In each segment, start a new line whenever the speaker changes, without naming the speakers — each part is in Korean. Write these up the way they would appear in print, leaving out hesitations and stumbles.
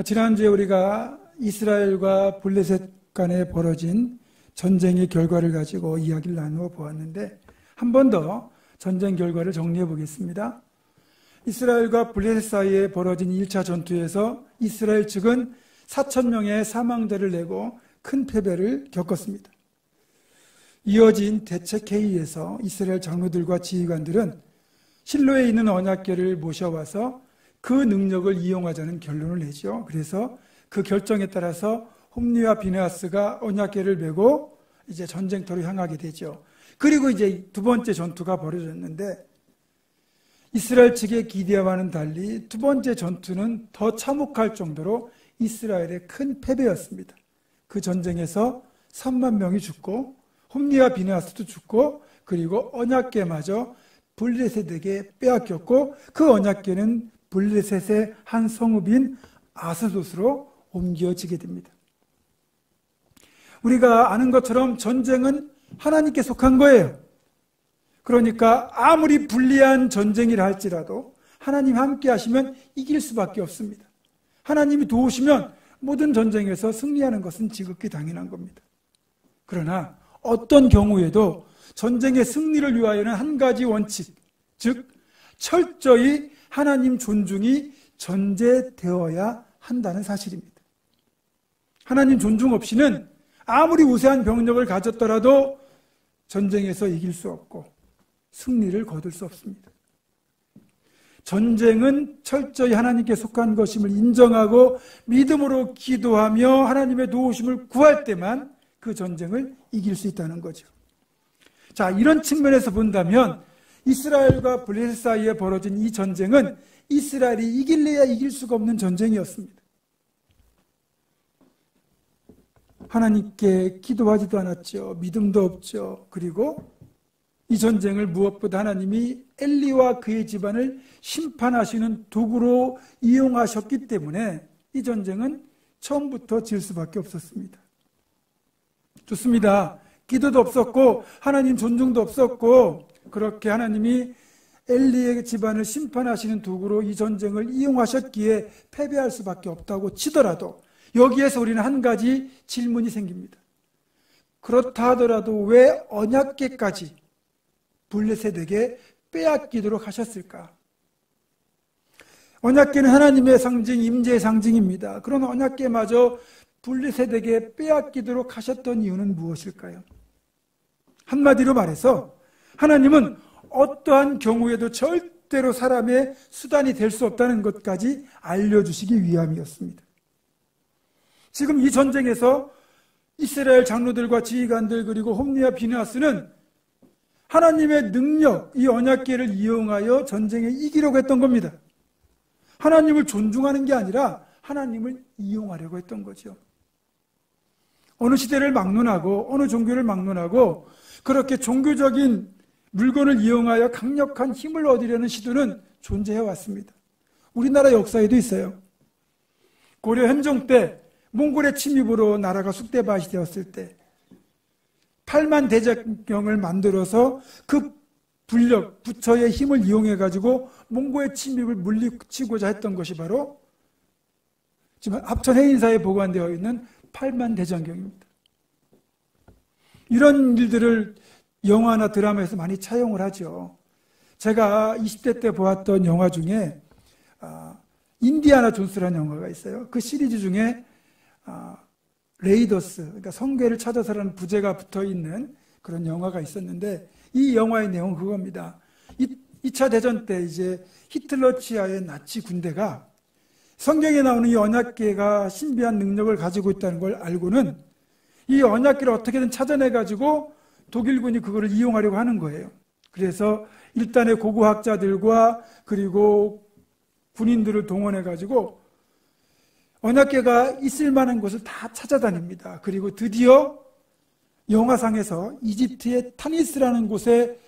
지난주에 우리가 이스라엘과 블레셋 간에 벌어진 전쟁의 결과를 가지고 이야기를 나누어 보았는데, 한 번 더 전쟁 결과를 정리해 보겠습니다. 이스라엘과 블레셋 사이에 벌어진 1차 전투에서 이스라엘 측은 4,000명의 사망자를 내고 큰 패배를 겪었습니다. 이어진 대책회의에서 이스라엘 장로들과 지휘관들은 실로에 있는 언약궤를 모셔와서 그 능력을 이용하자는 결론을 내죠. 그래서 그 결정에 따라서 홈리와 비느하스가 언약궤를 메고 이제 전쟁터로 향하게 되죠. 그리고 이제 두 번째 전투가 벌어졌는데, 이스라엘 측의 기대와는 달리 두 번째 전투는 더 참혹할 정도로 이스라엘의 큰 패배였습니다. 그 전쟁에서 3만 명이 죽고 홈리와 비느하스도 죽고, 그리고 언약궤마저 블레셋에게 빼앗겼고, 그 언약궤는 블레셋의 한 성읍인 아스돗으로 옮겨지게 됩니다. 우리가 아는 것처럼 전쟁은 하나님께 속한 거예요. 그러니까 아무리 불리한 전쟁이라 할지라도 하나님 함께 하시면 이길 수밖에 없습니다. 하나님이 도우시면 모든 전쟁에서 승리하는 것은 지극히 당연한 겁니다. 그러나 어떤 경우에도 전쟁의 승리를 위하여는 한 가지 원칙, 즉 철저히 하나님 존중이 전제되어야 한다는 사실입니다. 하나님 존중 없이는 아무리 우세한 병력을 가졌더라도 전쟁에서 이길 수 없고 승리를 거둘 수 없습니다. 전쟁은 철저히 하나님께 속한 것임을 인정하고 믿음으로 기도하며 하나님의 도우심을 구할 때만 그 전쟁을 이길 수 있다는 거죠. 자, 이런 측면에서 본다면 이스라엘과 블레셋 사이에 벌어진 이 전쟁은 이스라엘이 이길래야 이길 수가 없는 전쟁이었습니다. 하나님께 기도하지도 않았죠. 믿음도 없죠. 그리고 이 전쟁을 무엇보다 하나님이 엘리와 그의 집안을 심판하시는 도구로 이용하셨기 때문에 이 전쟁은 처음부터 질 수밖에 없었습니다. 좋습니다. 기도도 없었고 하나님 존중도 없었고, 그렇게 하나님이 엘리의 집안을 심판하시는 도구로 이 전쟁을 이용하셨기에 패배할 수밖에 없다고 치더라도, 여기에서 우리는 한 가지 질문이 생깁니다. 그렇다 하더라도 왜 언약궤까지 블레셋에게 빼앗기도록 하셨을까? 언약궤는 하나님의 상징, 임재의 상징입니다. 그런 언약궤마저 블레셋에게 빼앗기도록 하셨던 이유는 무엇일까요? 한마디로 말해서 하나님은 어떠한 경우에도 절대로 사람의 수단이 될 수 없다는 것까지 알려주시기 위함이었습니다. 지금 이 전쟁에서 이스라엘 장로들과 지휘관들 그리고 홈리와 비느하스는 하나님의 능력, 이 언약궤를 이용하여 전쟁에 이기려고 했던 겁니다. 하나님을 존중하는 게 아니라 하나님을 이용하려고 했던 거죠. 어느 시대를 막론하고 어느 종교를 막론하고 그렇게 종교적인 물건을 이용하여 강력한 힘을 얻으려는 시도는 존재해 왔습니다. 우리나라 역사에도 있어요. 고려 현종 때 몽골의 침입으로 나라가 쑥대밭이 되었을 때 8만 대장경을 만들어서 그 불력, 부처의 힘을 이용해가지고 몽골의 침입을 물리치고자 했던 것이 바로 지금 합천 해인사에 보관되어 있는 8만 대장경입니다. 이런 일들을 영화나 드라마에서 많이 차용을 하죠. 제가 20대 때 보았던 영화 중에 인디아나 존스라는 영화가 있어요. 그 시리즈 중에 레이더스, 그러니까 성궤를 찾아서라는 부제가 붙어있는 그런 영화가 있었는데, 이 영화의 내용은 그겁니다. 2차 대전 때 이제 히틀러 치하의 나치 군대가 성경에 나오는 이 언약궤가 신비한 능력을 가지고 있다는 걸 알고는 이 언약궤를 어떻게든 찾아내가지고 독일군이 그거를 이용하려고 하는 거예요. 그래서 일단의 고고학자들과 그리고 군인들을 동원해가지고 언약궤가 있을 만한 곳을 다 찾아다닙니다. 그리고 드디어 영화상에서 이집트의 타니스라는 곳에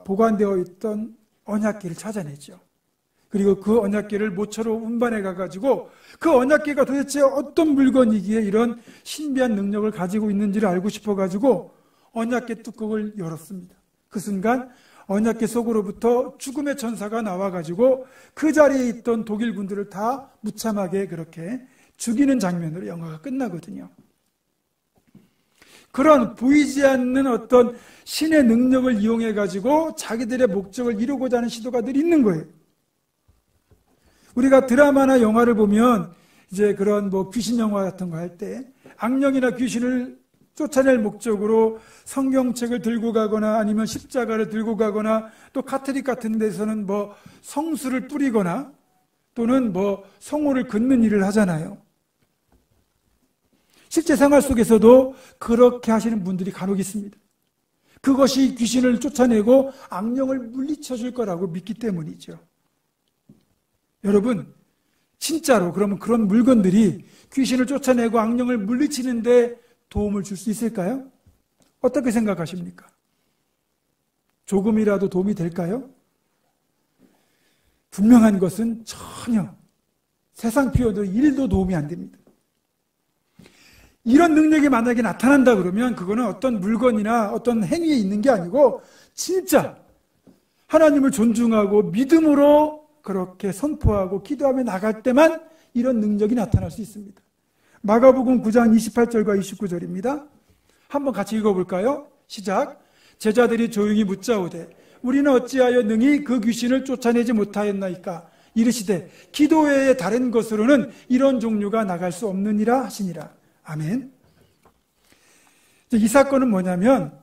보관되어 있던 언약궤를 찾아내죠. 그리고 그 언약궤를 모처로 운반해 가가지고 그 언약궤가 도대체 어떤 물건이기에 이런 신비한 능력을 가지고 있는지를 알고 싶어가지고 언약궤 뚜껑을 열었습니다. 그 순간 언약궤 속으로부터 죽음의 천사가 나와가지고 그 자리에 있던 독일 군들을 다 무참하게 그렇게 죽이는 장면으로 영화가 끝나거든요. 그런 보이지 않는 어떤 신의 능력을 이용해가지고 자기들의 목적을 이루고자 하는 시도가 늘 있는 거예요. 우리가 드라마나 영화를 보면 이제 그런 뭐 귀신 영화 같은 거 할 때 악령이나 귀신을 쫓아낼 목적으로 성경책을 들고 가거나 아니면 십자가를 들고 가거나 또 카톨릭 같은 데서는 뭐 성수를 뿌리거나 또는 뭐 성호를 긋는 일을 하잖아요. 실제 생활 속에서도 그렇게 하시는 분들이 간혹 있습니다. 그것이 귀신을 쫓아내고 악령을 물리쳐 줄 거라고 믿기 때문이죠. 여러분, 진짜로 그러면 그런 물건들이 귀신을 쫓아내고 악령을 물리치는데 도움을 줄 수 있을까요? 어떻게 생각하십니까? 조금이라도 도움이 될까요? 분명한 것은 전혀 세상 피워도 1도 도움이 안 됩니다. 이런 능력이 만약에 나타난다 그러면 그거는 어떤 물건이나 어떤 행위에 있는 게 아니고 진짜 하나님을 존중하고 믿음으로 그렇게 선포하고 기도하며 나갈 때만 이런 능력이 나타날 수 있습니다. 마가복음 9장 28절과 29절입니다. 한번 같이 읽어볼까요? 시작. 제자들이 조용히 묻자오되 우리는 어찌하여 능히 그 귀신을 쫓아내지 못하였나이까? 이르시되 기도 외에 다른 것으로는 이런 종류가 나갈 수 없느니라 하시니라. 아멘. 이 사건은 뭐냐면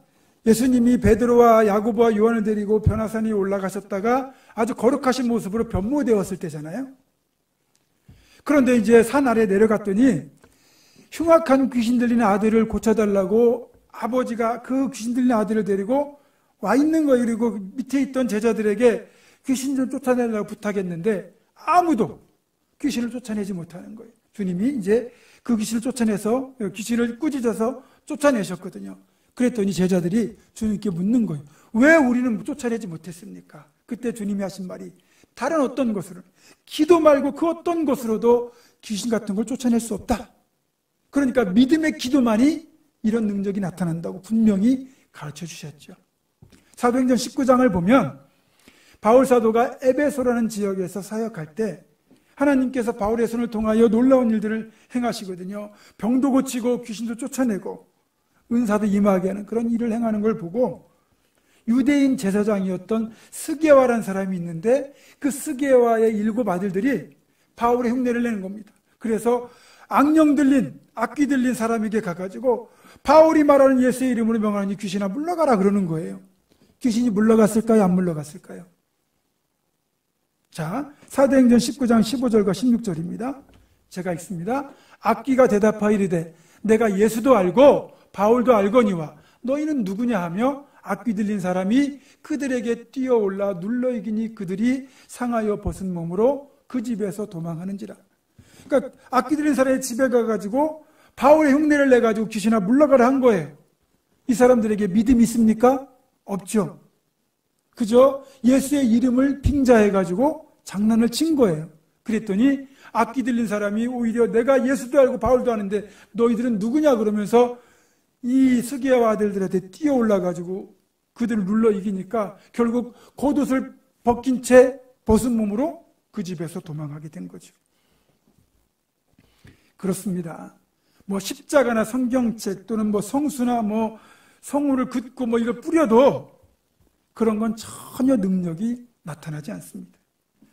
예수님이 베드로와 야고보와 요한을 데리고 변화산에 올라가셨다가 아주 거룩하신 모습으로 변모되었을 때잖아요. 그런데 이제 산 아래 내려갔더니 흉악한 귀신 들리는 아들을 고쳐달라고 아버지가 그 귀신 들리는 아들을 데리고 와 있는 거예요. 그리고 밑에 있던 제자들에게 귀신 좀 쫓아내려고 부탁했는데 아무도 귀신을 쫓아내지 못하는 거예요. 주님이 이제 그 귀신을 쫓아내서 귀신을 꾸짖어서 쫓아내셨거든요. 그랬더니 제자들이 주님께 묻는 거예요. 왜 우리는 쫓아내지 못했습니까? 그때 주님이 하신 말이 다른 어떤 것으로 기도 말고 그 어떤 것으로도 귀신 같은 걸 쫓아낼 수 없다. 그러니까 믿음의 기도만이 이런 능력이 나타난다고 분명히 가르쳐 주셨죠. 사도행전 19장을 보면 바울 사도가 에베소라는 지역에서 사역할 때 하나님께서 바울의 손을 통하여 놀라운 일들을 행하시거든요. 병도 고치고 귀신도 쫓아내고 은사도 임하게 하는 그런 일을 행하는 걸 보고 유대인 제사장이었던 스게와라는 사람이 있는데 그 스게와의 7 아들들이 바울의 흉내를 내는 겁니다. 그래서 악령 들린 악귀 들린 사람에게 가가지고 바울이 말하는 예수의 이름으로 명하니 귀신아 물러가라 그러는 거예요. 귀신이 물러갔을까요? 안 물러갔을까요? 자, 사도행전 19장 15절과 16절입니다. 제가 읽습니다. 악귀가 대답하여 이르되 내가 예수도 알고 바울도 알거니와 너희는 누구냐 하며 악귀 들린 사람이 그들에게 뛰어올라 눌러 이기니 그들이 상하여 벗은 몸으로 그 집에서 도망하는지라. 그러니까 악귀 들린 사람의 집에 가가지고 바울의 흉내를 내가지고 귀신아 물러가라 한 거예요. 이 사람들에게 믿음이 있습니까? 없죠. 그저 예수의 이름을 빙자해가지고 장난을 친 거예요. 그랬더니 악귀 들린 사람이 오히려 내가 예수도 알고 바울도 아는데 너희들은 누구냐 그러면서 이 스게와 아들들한테 뛰어올라가지고 그들을 눌러 이기니까 결국 겉옷을 벗긴 채 벗은 몸으로 그 집에서 도망하게 된 거죠. 그렇습니다. 뭐 십자가나 성경책 또는 뭐 성수나 뭐 성우를 긋고 뭐 이걸 뿌려도 그런 건 전혀 능력이 나타나지 않습니다.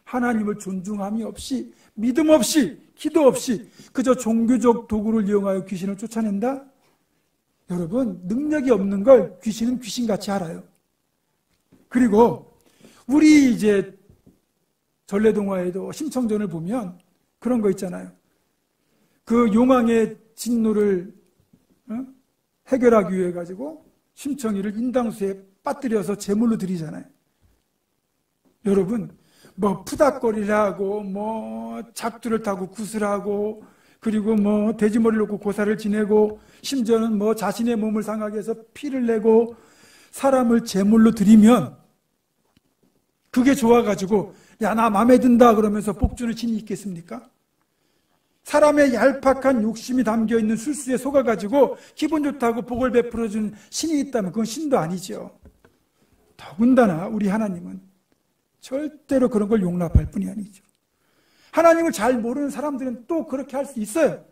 하나님을 존중함이 없이 믿음 없이 기도 없이 그저 종교적 도구를 이용하여 귀신을 쫓아낸다? 여러분, 능력이 없는 걸 귀신은 귀신같이 알아요. 그리고 우리 이제 전래동화에도 심청전을 보면 그런 거 있잖아요. 그 용왕의 진노를 해결하기 위해 가지고 심청이를 인당수에 빠뜨려서 제물로 드리잖아요. 여러분, 뭐 푸닥거리라고 뭐 작두를 타고 구슬하고 그리고 뭐 돼지머리를 놓고 고사를 지내고 심지어는 뭐 자신의 몸을 상하게 해서 피를 내고 사람을 제물로 드리면 그게 좋아가지고 야, 나 마음에 든다 그러면서 복주는 신이 있겠습니까? 사람의 얄팍한 욕심이 담겨있는 술수에 속아가지고 기분 좋다고 복을 베풀어준 신이 있다면 그건 신도 아니죠. 더군다나 우리 하나님은 절대로 그런 걸 용납할 뿐이 아니죠. 하나님을 잘 모르는 사람들은 또 그렇게 할 수 있어요.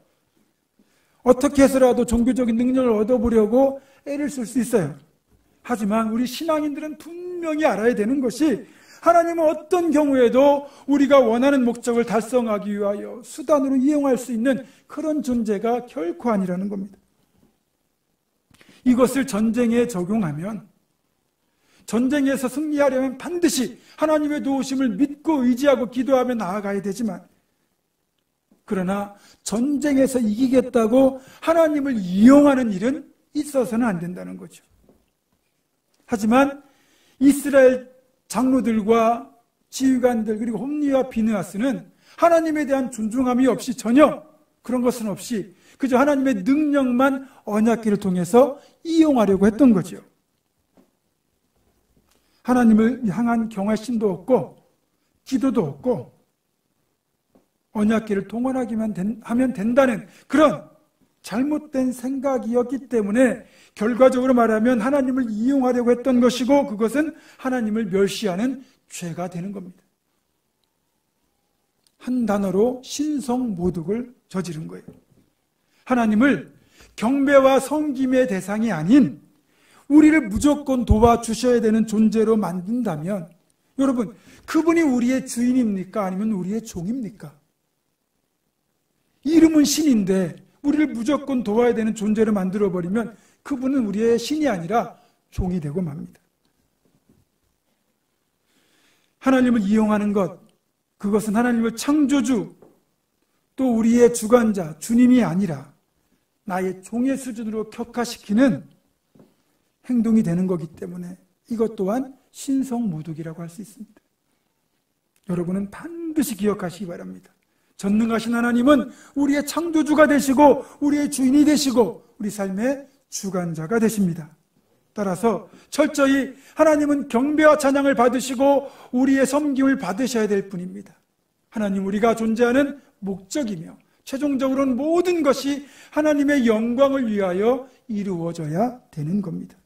어떻게 해서라도 종교적인 능력을 얻어보려고 애를 쓸 수 있어요. 하지만 우리 신앙인들은 분명히 알아야 되는 것이 하나님은 어떤 경우에도 우리가 원하는 목적을 달성하기 위하여 수단으로 이용할 수 있는 그런 존재가 결코 아니라는 겁니다. 이것을 전쟁에 적용하면 전쟁에서 승리하려면 반드시 하나님의 도우심을 믿고 의지하고 기도하며 나아가야 되지만 그러나 전쟁에서 이기겠다고 하나님을 이용하는 일은 있어서는 안 된다는 거죠. 하지만 이스라엘 장로들과 지휘관들 그리고 홈리와 비느하스는 하나님에 대한 존중함이 없이 전혀 그런 것은 없이 그저 하나님의 능력만 언약궤를 통해서 이용하려고 했던 거죠. 하나님을 향한 경외심도 없고 기도도 없고 언약궤를 동원하기만 하면 된다는 그런 잘못된 생각이었기 때문에 결과적으로 말하면 하나님을 이용하려고 했던 것이고 그것은 하나님을 멸시하는 죄가 되는 겁니다. 한 단어로 신성모독을 저지른 거예요. 하나님을 경배와 섬김의 대상이 아닌 우리를 무조건 도와주셔야 되는 존재로 만든다면 여러분 그분이 우리의 주인입니까? 아니면 우리의 종입니까? 이름은 신인데 우리를 무조건 도와야 되는 존재로 만들어버리면 그분은 우리의 신이 아니라 종이 되고 맙니다. 하나님을 이용하는 것, 그것은 하나님을 창조주, 또 우리의 주관자, 주님이 아니라 나의 종의 수준으로 격화시키는 행동이 되는 거기 때문에 이것 또한 신성모독이라고 할 수 있습니다. 여러분은 반드시 기억하시기 바랍니다. 전능하신 하나님은 우리의 창조주가 되시고 우리의 주인이 되시고 우리 삶의 주관자가 되십니다. 따라서 철저히 하나님은 경배와 찬양을 받으시고 우리의 섬김을 받으셔야 될 뿐입니다. 하나님 우리가 존재하는 목적이며 최종적으로는 모든 것이 하나님의 영광을 위하여 이루어져야 되는 겁니다.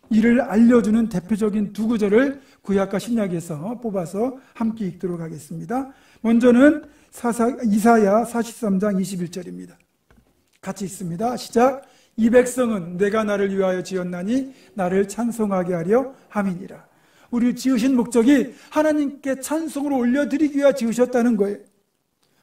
이를 알려주는 대표적인 두 구절을 구약과 신약에서 뽑아서 함께 읽도록 하겠습니다. 먼저는 이사야 43장 21절입니다. 같이 읽습니다. 시작. 이 백성은 내가 나를 위하여 지었나니 나를 찬송하게 하려 함이니라. 우리를 지으신 목적이 하나님께 찬송을 올려드리기 위하여 지으셨다는 거예요.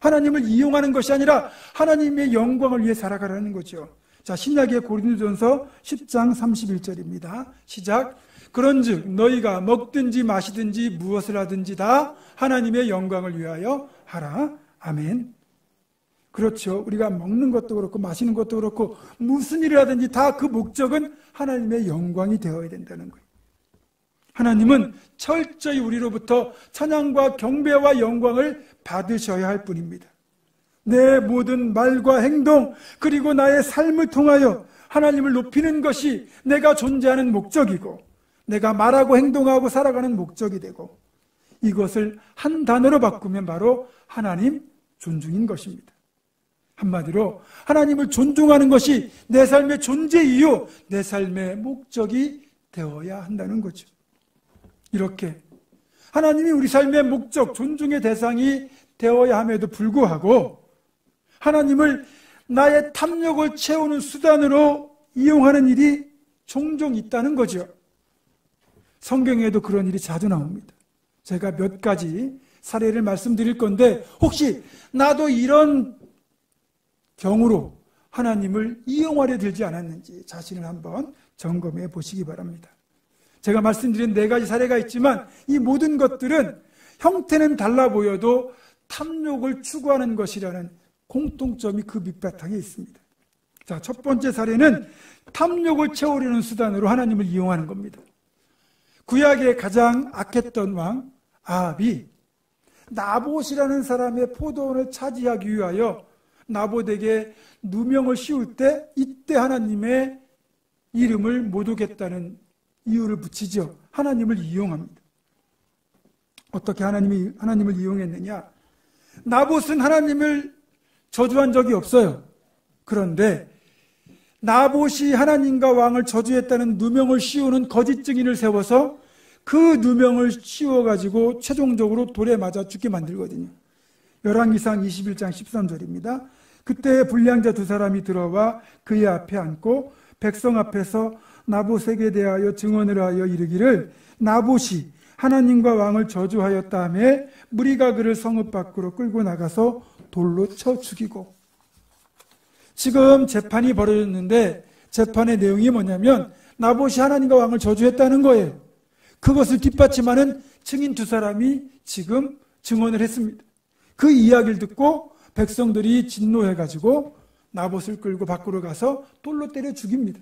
하나님을 이용하는 것이 아니라 하나님의 영광을 위해 살아가라는 거죠. 자, 신약의 고린도전서 10장 31절입니다. 시작. 그런즉 너희가 먹든지 마시든지 무엇을 하든지 다 하나님의 영광을 위하여 하라. 아멘. 그렇죠. 우리가 먹는 것도 그렇고 마시는 것도 그렇고 무슨 일을 하든지 다 그 목적은 하나님의 영광이 되어야 된다는 거예요. 하나님은 철저히 우리로부터 찬양과 경배와 영광을 받으셔야 할 뿐입니다. 내 모든 말과 행동 그리고 나의 삶을 통하여 하나님을 높이는 것이 내가 존재하는 목적이고 내가 말하고 행동하고 살아가는 목적이 되고 이것을 한 단어로 바꾸면 바로 하나님 존중인 것입니다. 한마디로 하나님을 존중하는 것이 내 삶의 존재 이유, 내 삶의 목적이 되어야 한다는 거죠. 이렇게 하나님이 우리 삶의 목적, 존중의 대상이 되어야 함에도 불구하고 하나님을 나의 탐욕을 채우는 수단으로 이용하는 일이 종종 있다는 거죠. 성경에도 그런 일이 자주 나옵니다. 제가 몇 가지 사례를 말씀드릴 건데 혹시 나도 이런 경우로 하나님을 이용하려 들지 않았는지 자신을 한번 점검해 보시기 바랍니다. 제가 말씀드린 4가지 사례가 있지만 이 모든 것들은 형태는 달라 보여도 탐욕을 추구하는 것이라는 공통점이 그 밑바탕에 있습니다. 자, 첫 번째 사례는 탐욕을 채우려는 수단으로 하나님을 이용하는 겁니다. 구약의 가장 악했던 왕 아합이 나봇이라는 사람의 포도원을 차지하기 위하여 나봇에게 누명을 씌울 때 이때 하나님의 이름을 모독했다는 이유를 붙이죠. 하나님을 이용합니다. 어떻게 하나님을 이용했느냐? 나봇은 하나님을 저주한 적이 없어요. 그런데 나봇이 하나님과 왕을 저주했다는 누명을 씌우는 거짓 증인을 세워서 그 누명을 씌워가지고 최종적으로 돌에 맞아 죽게 만들거든요. 열왕기상 21장 13절입니다. 그때 불량자 두 사람이 들어와 그의 앞에 앉고 백성 앞에서 나봇에게 대하여 증언을 하여 이르기를 나봇이 하나님과 왕을 저주하였다 하며 무리가 그를 성읍 밖으로 끌고 나가서 돌로 쳐 죽이고. 지금 재판이 벌어졌는데 재판의 내용이 뭐냐면 나봇이 하나님과 왕을 저주했다는 거예요. 그것을 뒷받침하는 증인 두 사람이 지금 증언을 했습니다. 그 이야기를 듣고 백성들이 진노해가지고 나봇을 끌고 밖으로 가서 돌로 때려 죽입니다.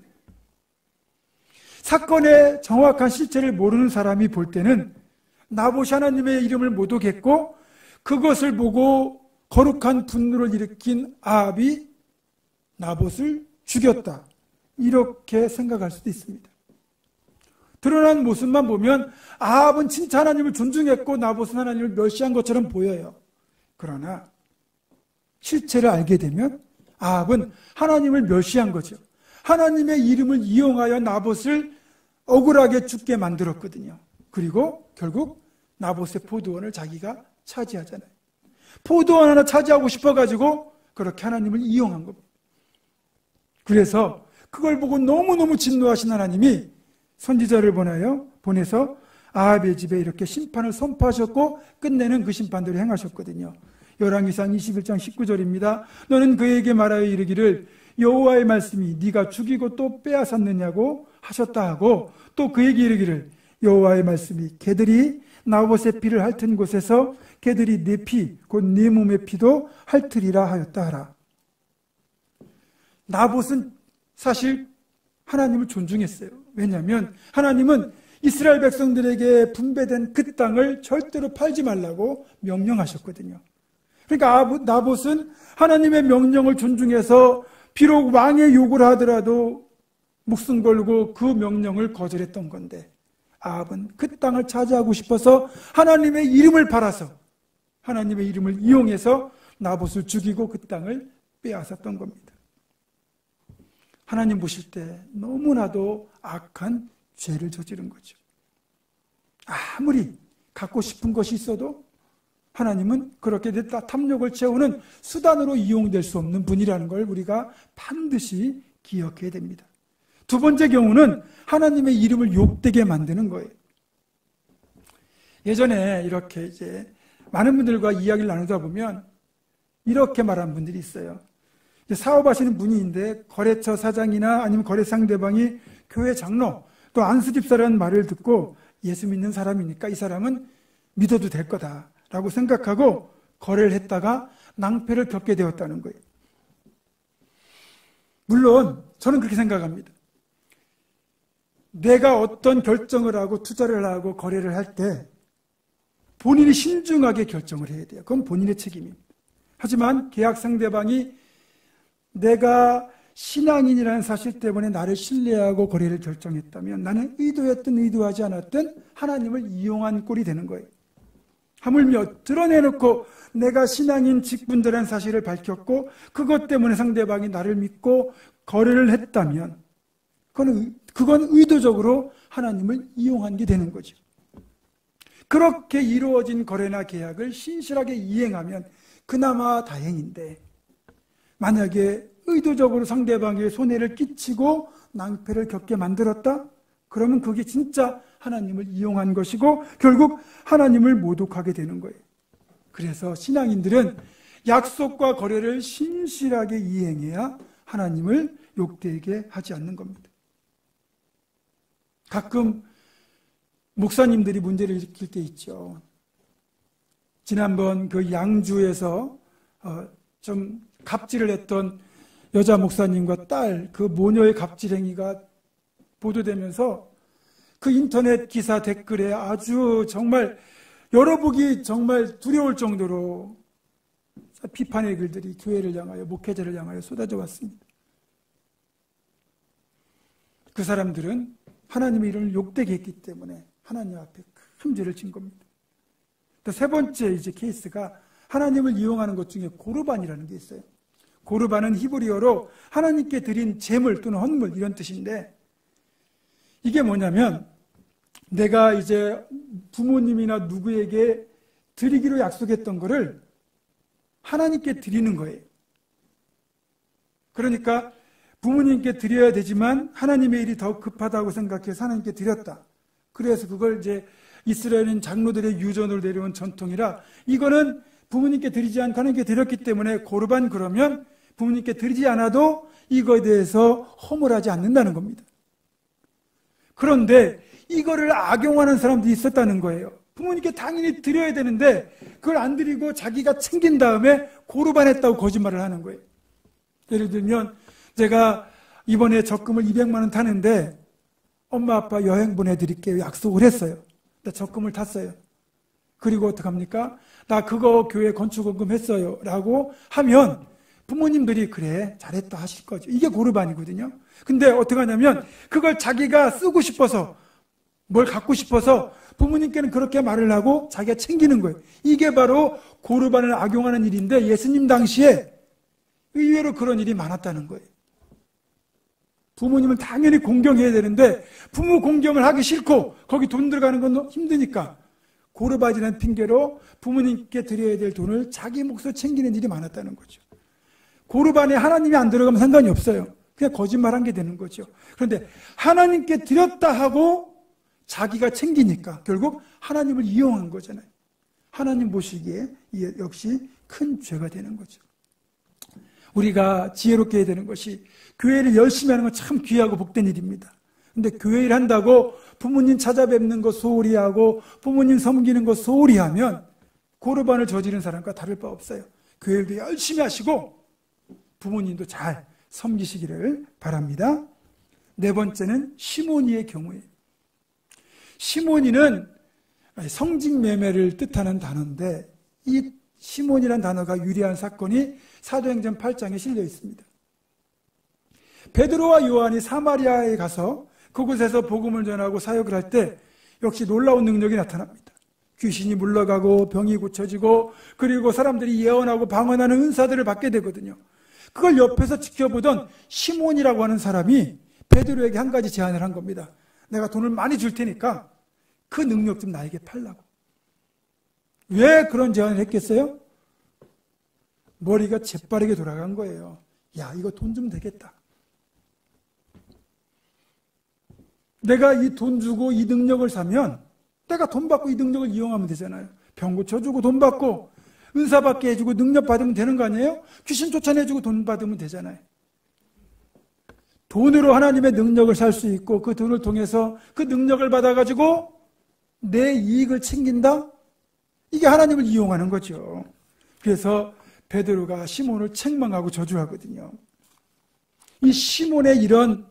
사건의 정확한 실체를 모르는 사람이 볼 때는 나봇이 하나님의 이름을 모독했고 그것을 보고 거룩한 분노를 일으킨 아합이 나봇을 죽였다. 이렇게 생각할 수도 있습니다. 드러난 모습만 보면 아합은 진짜 하나님을 존중했고 나봇은 하나님을 멸시한 것처럼 보여요. 그러나 실체를 알게 되면 아합은 하나님을 멸시한 거죠. 하나님의 이름을 이용하여 나봇을 억울하게 죽게 만들었거든요. 그리고 결국 나봇의 포도원을 자기가 차지하잖아요. 포도원 하나 차지하고 싶어가지고 그렇게 하나님을 이용한 겁니다. 그래서 그걸 보고 너무너무 진노하신 하나님이 선지자를 보내서 아합의 집에 이렇게 심판을 선포하셨고 끝내는 그 심판대로 행하셨거든요. 열왕기상 21장 19절입니다. 너는 그에게 말하여 이르기를 여호와의 말씀이 네가 죽이고 또 빼앗았느냐고 하셨다 하고 또 그에게 이르기를 여호와의 말씀이 개들이 나봇의 피를 핥은 곳에서 개들이 네 피 곧 네 몸의 피도 핥으리라 하였다 하라. 나봇은 사실 하나님을 존중했어요. 왜냐하면 하나님은 이스라엘 백성들에게 분배된 그 땅을 절대로 팔지 말라고 명령하셨거든요. 그러니까 나봇은 하나님의 명령을 존중해서 비록 왕의 욕을 하더라도 목숨 걸고 그 명령을 거절했던 건데 아합은 그 땅을 차지하고 싶어서 하나님의 이름을 팔아서 하나님의 이름을 이용해서 나봇을 죽이고 그 땅을 빼앗았던 겁니다. 하나님 보실 때 너무나도 악한 죄를 저지른 거죠. 아무리 갖고 싶은 것이 있어도 하나님은 그렇게 됐다 탐욕을 채우는 수단으로 이용될 수 없는 분이라는 걸 우리가 반드시 기억해야 됩니다. 두 번째 경우는 하나님의 이름을 욕되게 만드는 거예요. 예전에 이렇게 이제 많은 분들과 이야기를 나누다 보면 이렇게 말한 분들이 있어요. 사업하시는 분인데 거래처 사장이나 아니면 거래 상대방이 교회 장로 또 안수집사라는 말을 듣고 예수 믿는 사람이니까 이 사람은 믿어도 될 거다라고 생각하고 거래를 했다가 낭패를 겪게 되었다는 거예요. 물론 저는 그렇게 생각합니다. 내가 어떤 결정을 하고 투자를 하고 거래를 할 때 본인이 신중하게 결정을 해야 돼요. 그건 본인의 책임입니다. 하지만 계약 상대방이 내가 신앙인이라는 사실 때문에 나를 신뢰하고 거래를 결정했다면 나는 의도했든 의도하지 않았든 하나님을 이용한 꼴이 되는 거예요. 하물며 드러내놓고 내가 신앙인 직분자라는 사실을 밝혔고 그것 때문에 상대방이 나를 믿고 거래를 했다면 그건 의도적으로 하나님을 이용한 게 되는 거죠. 그렇게 이루어진 거래나 계약을 신실하게 이행하면 그나마 다행인데 만약에 의도적으로 상대방에게 손해를 끼치고 낭패를 겪게 만들었다? 그러면 그게 진짜 하나님을 이용한 것이고 결국 하나님을 모독하게 되는 거예요. 그래서 신앙인들은 약속과 거래를 신실하게 이행해야 하나님을 욕되게 하지 않는 겁니다. 가끔 목사님들이 문제를 일으킬 때 있죠. 지난번 그 양주에서 좀 갑질을 했던 여자 목사님과 딸 그 모녀의 갑질 행위가 보도되면서 그 인터넷 기사 댓글에 아주 정말 열어보기 정말 두려울 정도로 비판의 글들이 교회를 향하여 목회자를 향하여 쏟아져 왔습니다. 그 사람들은 하나님의 이름을 욕되게 했기 때문에 하나님 앞에 큰 죄를 진 겁니다. 또 세 번째 이제 케이스가 하나님을 이용하는 것 중에 고르반이라는 게 있어요. 고르반은 히브리어로 하나님께 드린 제물 또는 헌물 이런 뜻인데, 이게 뭐냐면 내가 이제 부모님이나 누구에게 드리기로 약속했던 거를 하나님께 드리는 거예요. 그러니까 부모님께 드려야 되지만 하나님의 일이 더 급하다고 생각해서 하나님께 드렸다. 그래서 그걸 이제 이스라엘인 장로들의 유전으로 내려온 전통이라, 이거는 부모님께 드리지 않고 하나님께 드렸기 때문에 고르반, 그러면 부모님께 드리지 않아도 이거에 대해서 허물하지 않는다는 겁니다. 그런데 이거를 악용하는 사람들이 있었다는 거예요. 부모님께 당연히 드려야 되는데 그걸 안 드리고 자기가 챙긴 다음에 고르반했다고 거짓말을 하는 거예요. 예를 들면 제가 이번에 적금을 200만 원 타는데 엄마 아빠 여행 보내드릴게요 약속을 했어요. 적금을 탔어요. 그리고 어떡합니까? 나 그거 교회 건축원금 했어요 라고 하면 부모님들이 그래 잘했다 하실 거죠. 이게 고르반이거든요. 근데 어떻게 하냐면 그걸 자기가 쓰고 싶어서, 뭘 갖고 싶어서 부모님께는 그렇게 말을 하고 자기가 챙기는 거예요. 이게 바로 고르반을 악용하는 일인데, 예수님 당시에 의외로 그런 일이 많았다는 거예요. 부모님은 당연히 공경해야 되는데 부모 공경을 하기 싫고 거기 돈 들어가는 건 힘드니까 고르반이라는 핑계로 부모님께 드려야 될 돈을 자기 몫으로 챙기는 일이 많았다는 거죠. 고르반에 하나님이 안 들어가면 상관이 없어요. 그냥 거짓말한 게 되는 거죠. 그런데 하나님께 드렸다 하고 자기가 챙기니까 결국 하나님을 이용한 거잖아요. 하나님 보시기에 이게 역시 큰 죄가 되는 거죠. 우리가 지혜롭게 해야 되는 것이, 교회를 열심히 하는 건 참 귀하고 복된 일입니다. 근데 교회를 한다고 부모님 찾아뵙는 거 소홀히 하고 부모님 섬기는 거 소홀히 하면 고르반을 저지른 사람과 다를 바 없어요. 교회도 열심히 하시고 부모님도 잘 섬기시기를 바랍니다. 네 번째는 시모니의 경우에, 시모니는 성직매매를 뜻하는 단어인데 이 시몬이라는 단어가 유래한 사건이 사도행전 8장에 실려 있습니다. 베드로와 요한이 사마리아에 가서 그곳에서 복음을 전하고 사역을 할 때 역시 놀라운 능력이 나타납니다. 귀신이 물러가고 병이 고쳐지고 그리고 사람들이 예언하고 방언하는 은사들을 받게 되거든요. 그걸 옆에서 지켜보던 시몬이라고 하는 사람이 베드로에게 한 가지 제안을 한 겁니다. 내가 돈을 많이 줄 테니까 그 능력 좀 나에게 팔라고. 왜 그런 제안을 했겠어요? 머리가 재빠르게 돌아간 거예요. 야, 이거 돈 좀 되겠다. 내가 이 돈 주고 이 능력을 사면 내가 돈 받고 이 능력을 이용하면 되잖아요. 병 고쳐주고 돈 받고 은사 받게 해주고 능력 받으면 되는 거 아니에요? 귀신 쫓아내주고 돈 받으면 되잖아요. 돈으로 하나님의 능력을 살 수 있고 그 돈을 통해서 그 능력을 받아가지고 내 이익을 챙긴다? 이게 하나님을 이용하는 거죠. 그래서 베드로가 시몬을 책망하고 저주하거든요. 이 시몬의 이런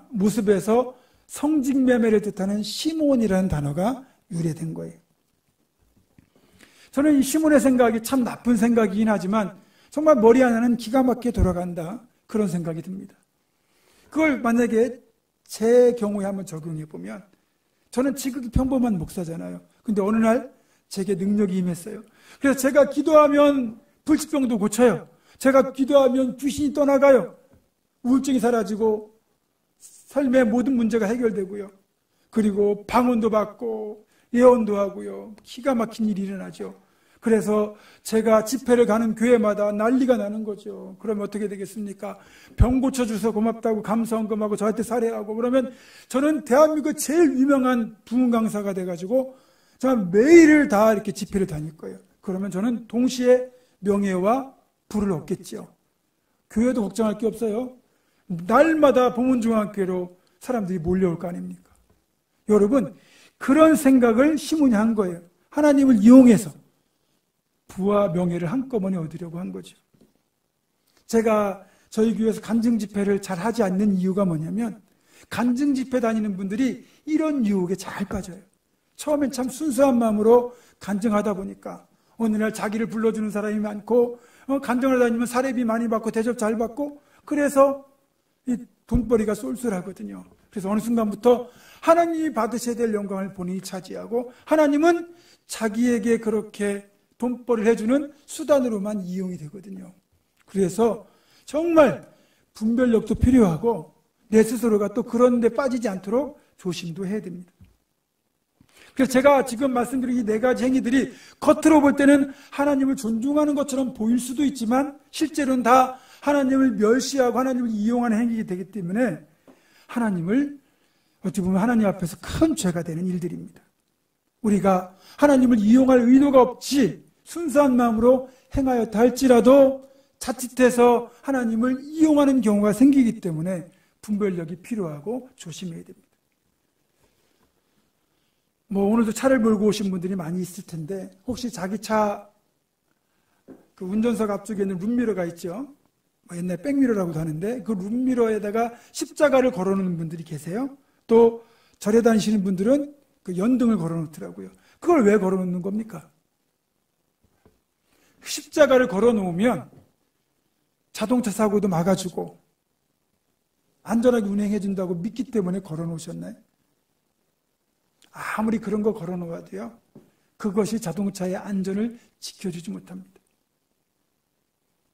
모습에서 성직매매를 뜻하는 시몬이라는 단어가 유래된 거예요. 저는 이 시몬의 생각이 참 나쁜 생각이긴 하지만 정말 머리 하나는 기가 막히게 돌아간다, 그런 생각이 듭니다. 그걸 만약에 제 경우에 한번 적용해 보면, 저는 지극히 평범한 목사잖아요. 근데 어느 날 제게 능력이 임했어요. 그래서 제가 기도하면 불치병도 고쳐요. 제가 기도하면 귀신이 떠나가요. 우울증이 사라지고 삶의 모든 문제가 해결되고요. 그리고 방언도 받고 예언도 하고요. 기가 막힌 일이 일어나죠. 그래서 제가 집회를 가는 교회마다 난리가 나는 거죠. 그러면 어떻게 되겠습니까? 병 고쳐줘서 고맙다고 감사헌금하고 저한테 사례하고 그러면 저는 대한민국 제일 유명한 부흥 강사가 돼가지고 저는 매일을 다 이렇게 집회를 다닐 거예요. 그러면 저는 동시에 명예와 부를 얻겠죠. 교회도 걱정할 게 없어요. 날마다 봉은중앙교회로 사람들이 몰려올 거 아닙니까? 여러분, 그런 생각을 시몬이 한 거예요. 하나님을 이용해서 부와 명예를 한꺼번에 얻으려고 한 거죠. 제가 저희 교회에서 간증 집회를 잘 하지 않는 이유가 뭐냐면, 간증 집회 다니는 분들이 이런 유혹에 잘 빠져요. 처음엔 참 순수한 마음으로 간증하다 보니까 어느 날 자기를 불러주는 사람이 많고 간증을 다니면 사례비 많이 받고 대접 잘 받고 그래서 이 돈벌이가 쏠쏠하거든요. 그래서 어느 순간부터 하나님이 받으셔야 될 영광을 본인이 차지하고 하나님은 자기에게 그렇게 돈벌이를 해주는 수단으로만 이용이 되거든요. 그래서 정말 분별력도 필요하고 내 스스로가 또 그런 데 빠지지 않도록 조심도 해야 됩니다. 그래서 제가 지금 말씀드린 이 네 가지 행위들이 겉으로 볼 때는 하나님을 존중하는 것처럼 보일 수도 있지만 실제로는 다 하나님을 멸시하고 하나님을 이용하는 행위가 되기 때문에 하나님을 어떻게 보면 하나님 앞에서 큰 죄가 되는 일들입니다. 우리가 하나님을 이용할 의도가 없이 순수한 마음으로 행하였다 할지라도 자칫해서 하나님을 이용하는 경우가 생기기 때문에 분별력이 필요하고 조심해야 됩니다. 오늘도 차를 몰고 오신 분들이 많이 있을 텐데 혹시 자기 차 그 운전석 앞쪽에 있는 룸미러가 있죠. 옛날 백미러라고도 하는데 그 룸미러에다가 십자가를 걸어놓는 분들이 계세요. 또 절에 다니시는 분들은 그 연등을 걸어놓더라고요. 그걸 왜 걸어놓는 겁니까? 십자가를 걸어놓으면 자동차 사고도 막아주고 안전하게 운행해준다고 믿기 때문에 걸어놓으셨나요? 아무리 그런 거 걸어놓아도요, 그것이 자동차의 안전을 지켜주지 못합니다.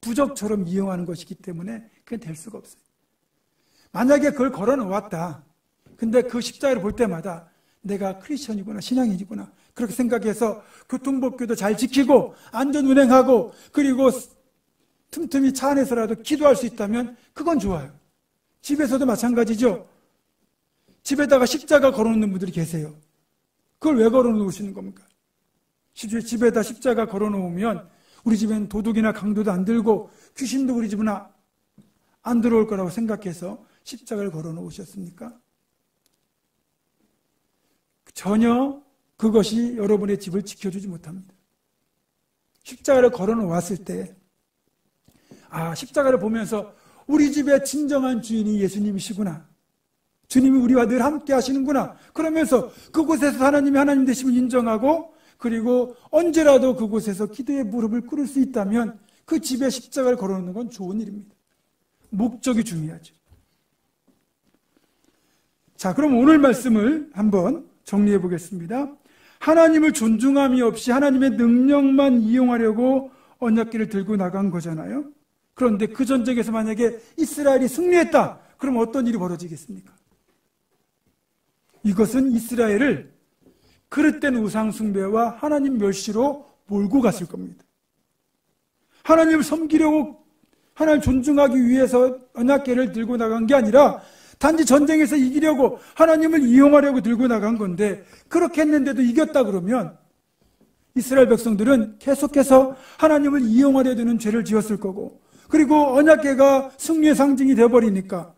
부적처럼 이용하는 것이기 때문에 그게 될 수가 없어요. 만약에 그걸 걸어놓았다. 근데 그 십자가를 볼 때마다 내가 크리스천이구나, 신앙인이구나 그렇게 생각해서 교통법규도 잘 지키고 안전 운행하고 그리고 틈틈이 차 안에서라도 기도할 수 있다면 그건 좋아요. 집에서도 마찬가지죠. 집에다가 십자가 걸어놓는 분들이 계세요. 그걸 왜 걸어놓으시는 겁니까? 집에다 십자가 걸어놓으면 우리 집엔 도둑이나 강도도 안 들고 귀신도 우리 집은 안 들어올 거라고 생각해서 십자가를 걸어놓으셨습니까? 전혀 그것이 여러분의 집을 지켜주지 못합니다. 십자가를 걸어놓았을 때 십자가를 보면서 우리 집의 진정한 주인이 예수님이시구나. 주님이 우리와 늘 함께 하시는구나. 그러면서 그곳에서 하나님이 하나님 되심을 인정하고 그리고 언제라도 그곳에서 기도의 무릎을 꿇을 수 있다면 그 집에 십자가를 걸어놓는 건 좋은 일입니다. 목적이 중요하죠. 자, 그럼 오늘 말씀을 한번 정리해 보겠습니다. 하나님을 존중함이 없이 하나님의 능력만 이용하려고 언약궤를 들고 나간 거잖아요. 그런데 그 전쟁에서 만약에 이스라엘이 승리했다. 그럼 어떤 일이 벌어지겠습니까? 이것은 이스라엘을 그릇된 우상숭배와 하나님 멸시로 몰고 갔을 겁니다. 하나님을 섬기려고 하나님을 존중하기 위해서 언약궤를 들고 나간 게 아니라 단지 전쟁에서 이기려고 하나님을 이용하려고 들고 나간 건데 그렇게 했는데도 이겼다 그러면 이스라엘 백성들은 계속해서 하나님을 이용하려 드는 죄를 지었을 거고 그리고 언약궤가 승리의 상징이 되어버리니까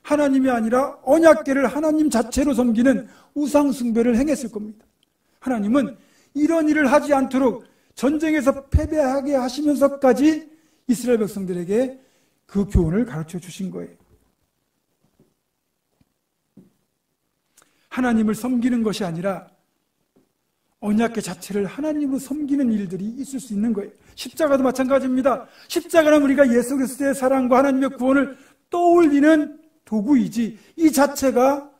하나님이 아니라 언약궤를 하나님 자체로 섬기는 우상숭배를 행했을 겁니다. 하나님은 이런 일을 하지 않도록 전쟁에서 패배하게 하시면서까지 이스라엘 백성들에게 그 교훈을 가르쳐 주신 거예요. 하나님을 섬기는 것이 아니라 언약궤 자체를 하나님으로 섬기는 일들이 있을 수 있는 거예요. 십자가도 마찬가지입니다. 십자가는 우리가 예수 그리스도의 사랑과 하나님의 구원을 떠올리는 도구이지 이 자체가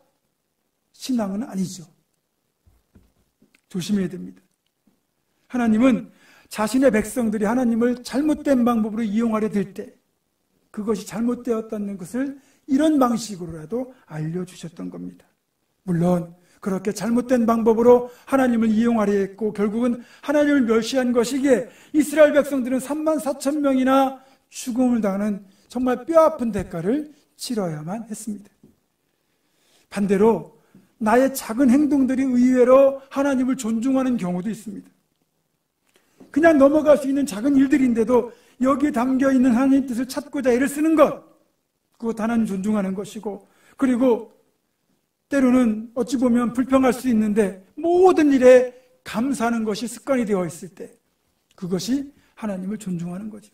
신앙은 아니죠. 조심해야 됩니다. 하나님은 자신의 백성들이 하나님을 잘못된 방법으로 이용하려 들 때 그것이 잘못되었다는 것을 이런 방식으로라도 알려주셨던 겁니다. 물론 그렇게 잘못된 방법으로 하나님을 이용하려 했고 결국은 하나님을 멸시한 것이기에 이스라엘 백성들은 34,000명이나 죽음을 당하는 정말 뼈아픈 대가를 치러야만 했습니다. 반대로 나의 작은 행동들이 의외로 하나님을 존중하는 경우도 있습니다. 그냥 넘어갈 수 있는 작은 일들인데도 여기에 담겨있는 하나님의 뜻을 찾고자 애를 쓰는 것, 그것 하나님 존중하는 것이고 그리고 때로는 어찌 보면 불평할 수 있는데 모든 일에 감사하는 것이 습관이 되어 있을 때 그것이 하나님을 존중하는 거죠.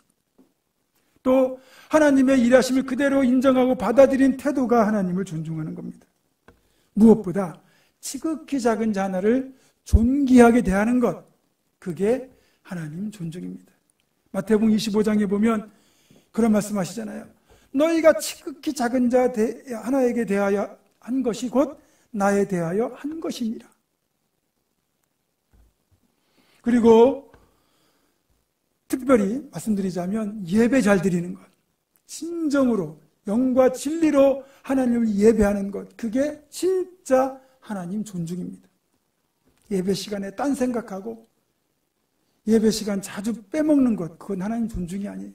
또 하나님의 일하심을 그대로 인정하고 받아들인 태도가 하나님을 존중하는 겁니다. 무엇보다 지극히 작은 자 하나를 존귀하게 대하는 것, 그게 하나님 존중입니다. 마태복음 25장에 보면 그런 말씀 하시잖아요. 너희가 지극히 작은 자 하나에게 대하여 한 것이 곧 나에 대하여 한 것이니라. 그리고 특별히 말씀드리자면 예배 잘 드리는 것, 진정으로 영과 진리로 하나님을 예배하는 것, 그게 진짜 하나님 존중입니다. 예배 시간에 딴 생각하고 예배 시간 자주 빼먹는 것, 그건 하나님 존중이 아니에요.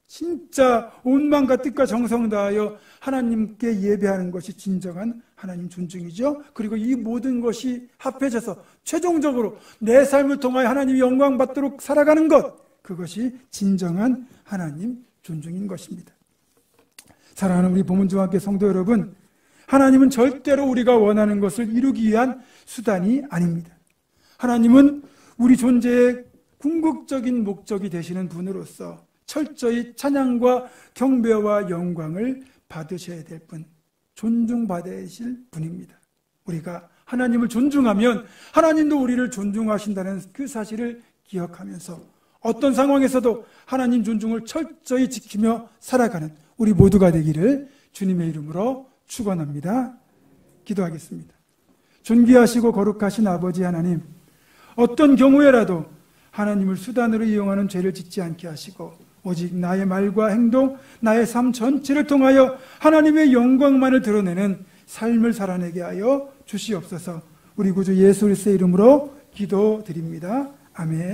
진짜 온 마음과 뜻과 정성 다하여 하나님께 예배하는 것이 진정한 하나님 존중이죠. 그리고 이 모든 것이 합해져서 최종적으로 내 삶을 통하여 하나님이 영광 받도록 살아가는 것, 그것이 진정한 하나님 존중인 것입니다. 사랑하는 우리 보문중학교 성도 여러분, 하나님은 절대로 우리가 원하는 것을 이루기 위한 수단이 아닙니다. 하나님은 우리 존재의 궁극적인 목적이 되시는 분으로서 철저히 찬양과 경배와 영광을 받으셔야 될 분, 존중받으실 분입니다. 우리가 하나님을 존중하면 하나님도 우리를 존중하신다는 그 사실을 기억하면서 어떤 상황에서도 하나님 존중을 철저히 지키며 살아가는 우리 모두가 되기를 주님의 이름으로 축원합니다. 기도하겠습니다. 존귀하시고 거룩하신 아버지 하나님, 어떤 경우에라도 하나님을 수단으로 이용하는 죄를 짓지 않게 하시고 오직 나의 말과 행동, 나의 삶 전체를 통하여 하나님의 영광만을 드러내는 삶을 살아내게 하여 주시옵소서. 우리 구주 예수 그리스도의 이름으로 기도드립니다. 아멘.